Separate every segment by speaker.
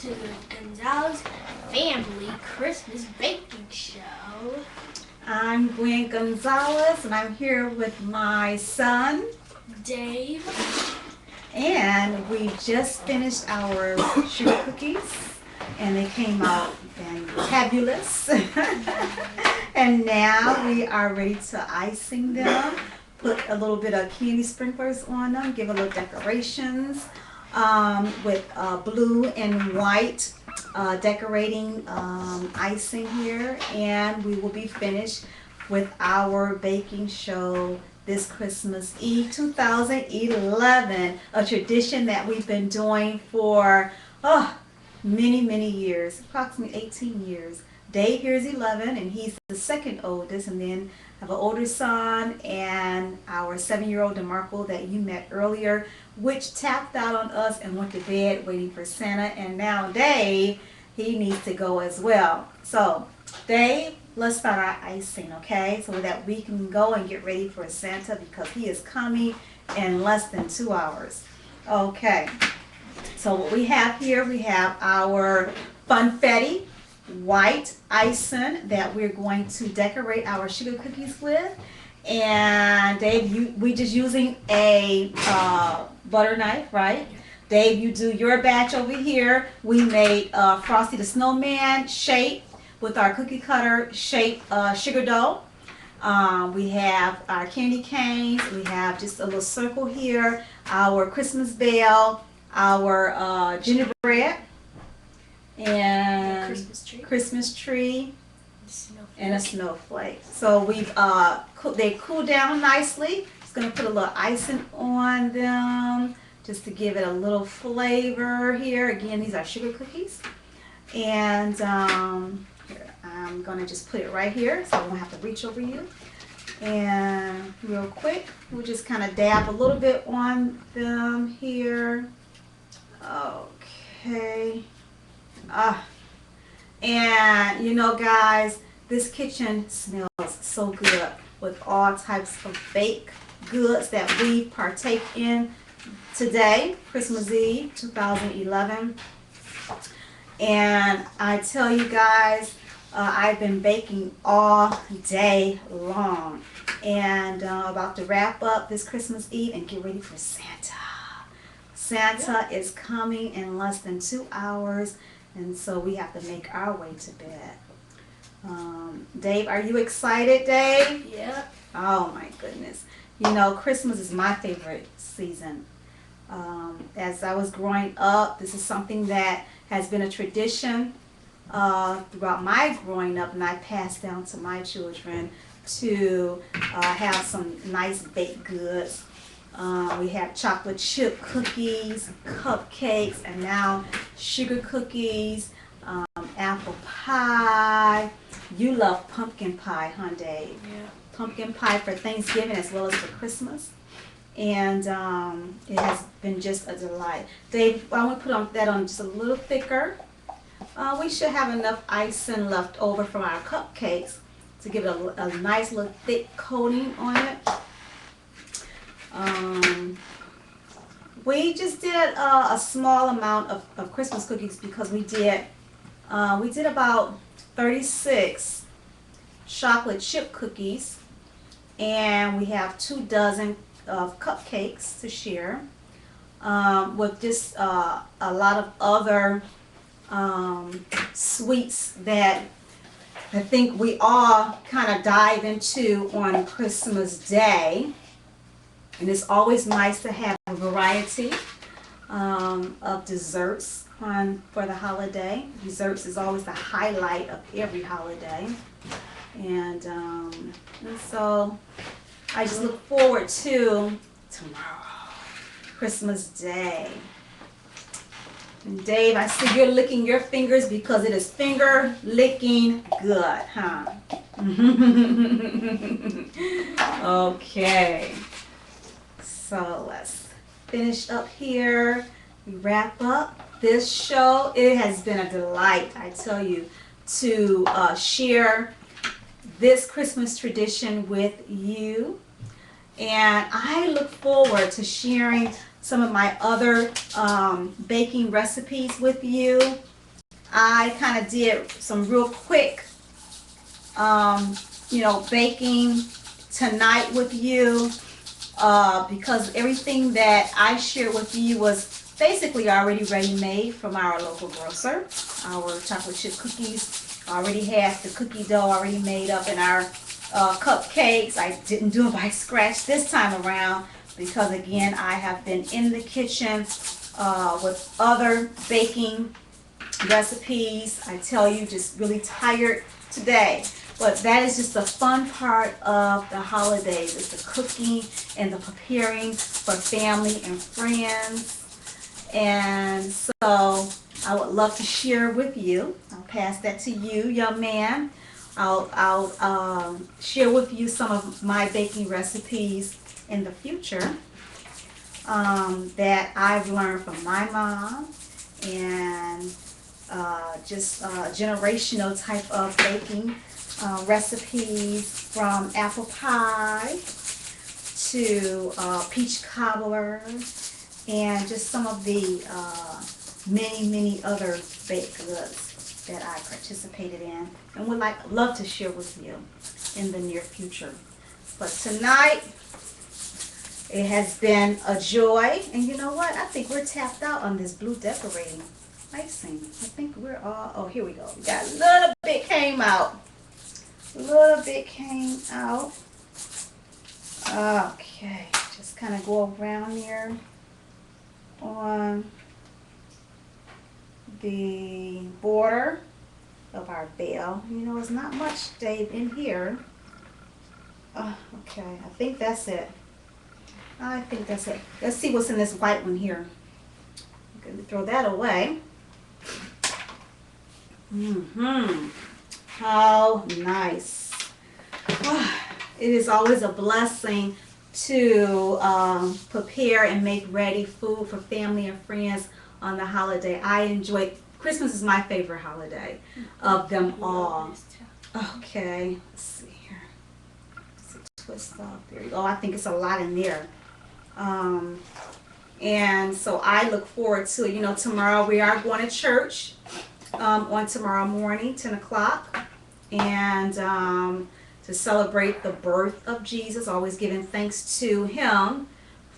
Speaker 1: to the Gonzalez Family Christmas Baking Show.
Speaker 2: I'm Gwen Gonzalez, and I'm here with my son,
Speaker 1: Dave.
Speaker 2: And we just finished our sugar cookies, and they came out fabulous. And now we are ready to icing them, put a little bit of candy sprinklers on them, give a little decorations with blue and white decorating icing here, and we will be finished with our baking show this Christmas Eve 2011, a tradition that we've been doing for many years, approximately 18 years. Dave here is 11, and he's the second oldest, and then I have an older son and our 7-year-old DeMarco that you met earlier, which tapped out on us and went to bed waiting for Santa. And now Dave, he needs to go as well. So Dave, let's start our icing, okay? So that we can go and get ready for Santa, because he is coming in less than 2 hours. Okay, so what we have here, we have our funfetti white icing that we're going to decorate our sugar cookies with. And Dave, we just using a butter knife, right? Dave, you do your batch over here. We made Frosty the Snowman shape with our cookie cutter shape sugar dough. We have our candy canes. We have just a little circle here, our Christmas bell, our gingerbread, and Christmas tree, and a snowflake. So we've they cool down nicely. Just gonna put a little icing on them just to give it a little flavor here. Again, these are sugar cookies, and here, I'm gonna just put it right here so I won't have to reach over you. And real quick, we'll just kind of dab a little bit on them here. Okay. And you know, guys, this kitchen smells so good with all types of baked goods that we partake in today, Christmas Eve 2011. And I tell you guys, I've been baking all day long, and about to wrap up this Christmas Eve and get ready for Santa. Santa is coming in less than 2 hours, and so we have to make our way to bed. Dave, are you excited, Dave?
Speaker 1: Yeah.
Speaker 2: Oh my goodness. You know, Christmas is my favorite season. As I was growing up, this is something that has been a tradition throughout my growing up, and I passed down to my children to have some nice baked goods. We have chocolate chip cookies, cupcakes, and now sugar cookies, apple pie. You love pumpkin pie, huh, Dave?
Speaker 1: Yeah.
Speaker 2: Pumpkin pie for Thanksgiving as well as for Christmas. And it has been just a delight. Dave, I want to put that on just a little thicker. We should have enough icing left over from our cupcakes to give it a nice little thick coating on it. We just did a small amount of Christmas cookies because we did about 36 chocolate chip cookies, and we have 2 dozen of cupcakes to share with just a lot of other sweets that I think we all kind of dive into on Christmas Day. And it's always nice to have a variety of desserts for the holiday. Desserts is always the highlight of every holiday. And so I just look forward to tomorrow, Christmas Day. And Dave, I see you're licking your fingers because it is finger licking good, huh? Okay. So let's finish up here. We wrap up this show. It has been a delight, I tell you, to share this Christmas tradition with you. And I look forward to sharing some of my other baking recipes with you I kind of did some real quick, baking tonight with you, because everything that I shared with you was basically already ready made from our local grocer. Our chocolate chip cookies already has the cookie dough already made up, in our cupcakes. I didn't do it by scratch this time around because, again, I have been in the kitchen with other baking recipes. I tell you, just really tired today. But that is just the fun part of the holidays. It's the cooking and the preparing for family and friends. And so I would love to share with you. I'll pass that to you, young man. I'll share with you some of my baking recipes in the future that I've learned from my mom, and just generational type of baking recipes, from apple pie to peach cobbler, and just some of the many other baked goods that I participated in and would love to share with you in the near future. But tonight, it has been a joy, and you know what? I think we're tapped out on this blue decorating icing. I think we're all, oh, here we go. We got a little bit came out. A little bit came out. Okay, just kind of go around here on the border of our veil. You know, it's not much, Dave, in here. Okay, I think that's it. I think that's it. Let's see what's in this white one here. I'm going to throw that away. How nice. It is always a blessing to prepare and make ready food for family and friends on the holiday. I enjoy, Christmas is my favorite holiday of them all. Okay, let's see here. Let's twist off. There you go. I think it's a lot in there. And so I look forward to, tomorrow we are going to church on tomorrow morning, 10 o'clock, and to celebrate the birth of Jesus, always giving thanks to him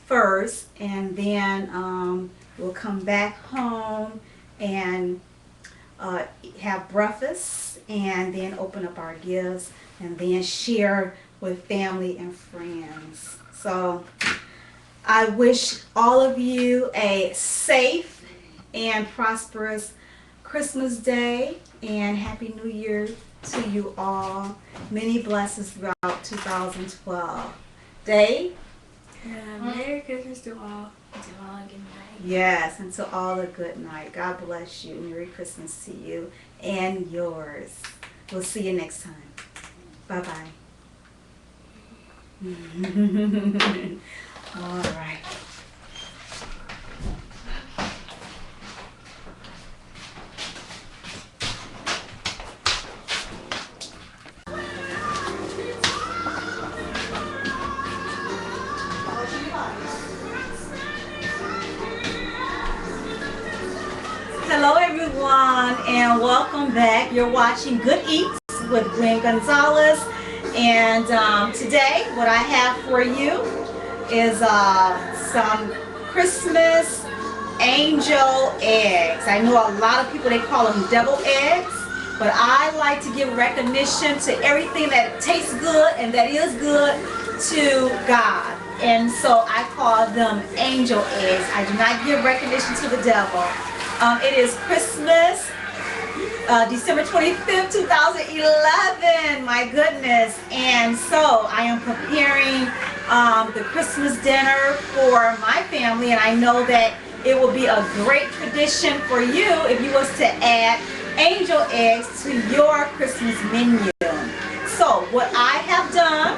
Speaker 2: first, and then we'll come back home and have breakfast, and then open up our gifts, and then share with family and friends. So I wish all of you a safe and prosperous Christmas Day, and Happy New Year to you all. Many blessings throughout 2012. Dave?
Speaker 1: Merry Christmas to all. To all a good night.
Speaker 2: Yes, and to all a good night. God bless you. Merry Christmas to you and yours. We'll see you next time. Bye-bye. All right. Hello everyone, and welcome back. You're watching Good Eats with Gwen Gonzalez, and today what I have for you is some Christmas angel eggs. I know a lot of people, they call them devil eggs, but I like to give recognition to everything that tastes good and that is good to God. And so I call them angel eggs. I do not give recognition to the devil. It is Christmas, December 25th, 2011, my goodness. And so I am preparing the Christmas dinner for my family, and I know that it will be a great tradition for you if you was to add angel eggs to your Christmas menu. So what I have done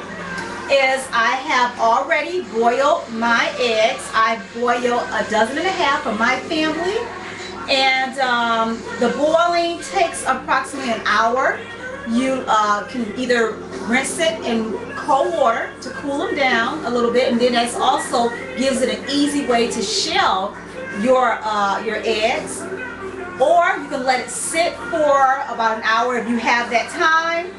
Speaker 2: is I have already boiled my eggs. I boiled 1.5 dozen for my family. And the boiling takes approximately an hour. You can either rinse it in cold water to cool them down a little bit, and then that also gives it an easy way to shell your eggs. Or or you can let it sit for about an hour if you have that time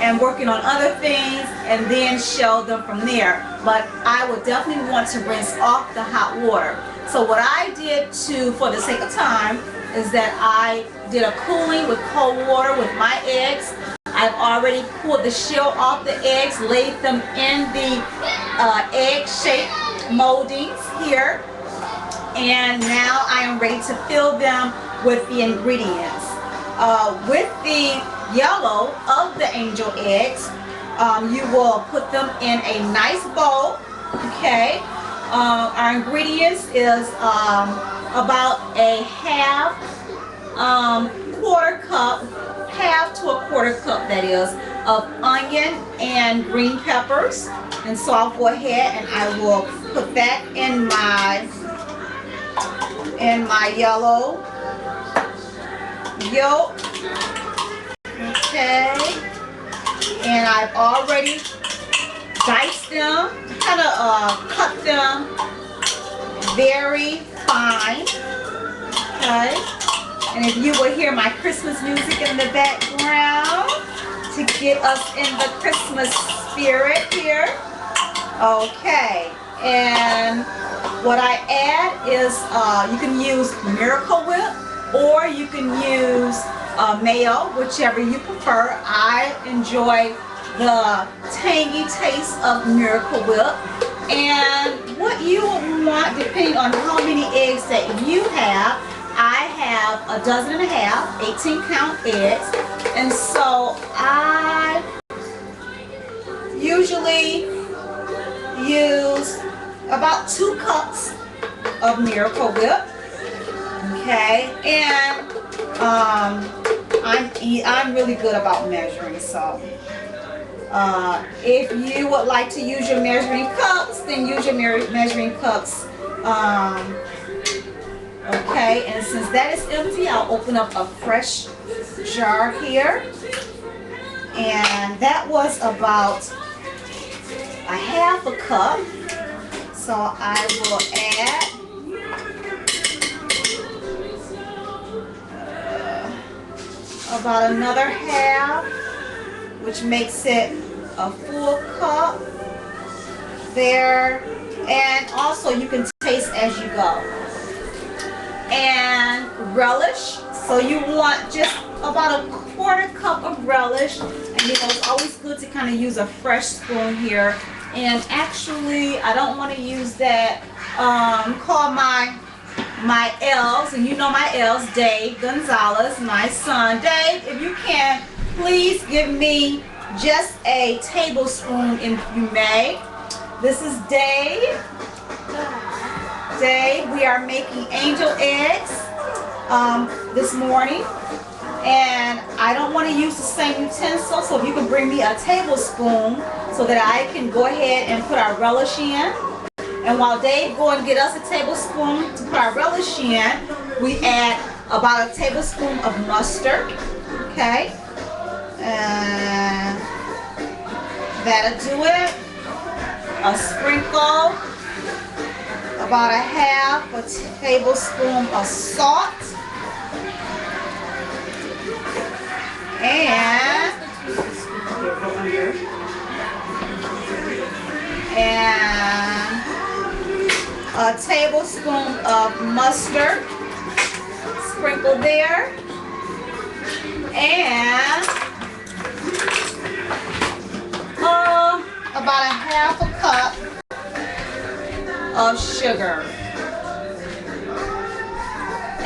Speaker 2: and working on other things, and then shell them from there. But I would definitely want to rinse off the hot water. So what I did for the sake of time, is that I did a cooling with cold water with my eggs. I've already pulled the shell off the eggs, laid them in the egg-shaped moldings here, and now I am ready to fill them with the ingredients. With the yellow of the angel eggs, you will put them in a nice bowl. Okay. Our ingredients is about a half to a quarter cup, that is, of onion and green peppers. And so I'll go ahead and I will put that in my yellow yolk. Okay. And I've already diced them, kind of cut them very fine. Okay. And if you will hear my Christmas music in the background to get us in the Christmas spirit here. Okay. And what I add is, you can use Miracle Whip or you can use mayo, whichever you prefer. I enjoy the tangy taste of Miracle Whip. And what you want, depending on how many eggs that you have, I have 1.5 dozen, 18-count eggs, and so I usually use about 2 cups of Miracle Whip. Okay, and I'm really good about measuring, so if you would like to use your measuring cups, then use your measuring cups. Okay, and since that is empty, I'll open up a fresh jar here. And that was about 1/2 cup. So I will add about another half, which makes it a full cup there. And also you can taste as you go. And relish, so you want just about 1/4 cup of relish, and you know it's always good to kind of use a fresh spoon here. And actually I don't want to use that, call my elves, and you know my elves, Dave Gonzalez, my son. Dave, if you can, please give me just a tablespoon if you may. This is Dave. Dave, we are making angel eggs this morning, and I don't want to use the same utensil, so if you can bring me a tablespoon so that I can go ahead and put our relish in. And while Dave go and get us a tablespoon to put our relish in, we add about a tablespoon of mustard. Okay, and that'll do it. A sprinkle, about 1/2 tablespoon of salt, and a tablespoon of mustard, sprinkle there, and about 1/2 cup of sugar.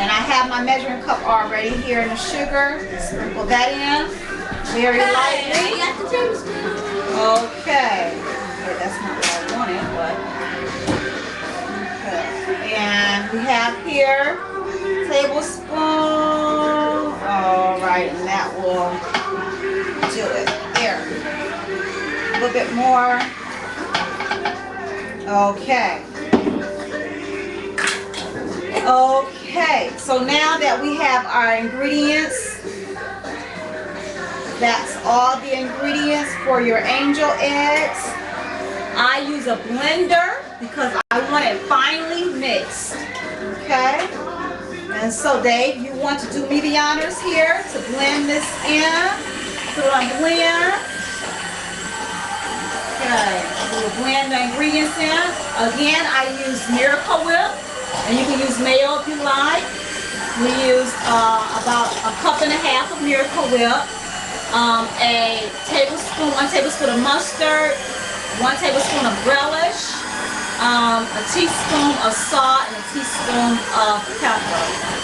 Speaker 2: And I have my measuring cup already here in the sugar. Sprinkle that in very lightly. Okay. Okay, that's not what I wanted, but okay. And we have here tablespoon. All right, and that will do it. Here. A little bit more. Okay. Okay, so now that we have our ingredients, that's all the ingredients for your angel eggs. I use a blender because I want it finely mixed. Okay, And so Dave, you want to do me the honors here to blend this in. Put it on blend. Okay, we'll blend the ingredients in. Again, I use Miracle Whip, and you can use mayo if you like. We use about a cup and a half of Miracle Whip, one tablespoon of mustard, 1 tablespoon of relish, a teaspoon of salt, and a teaspoon of pepper.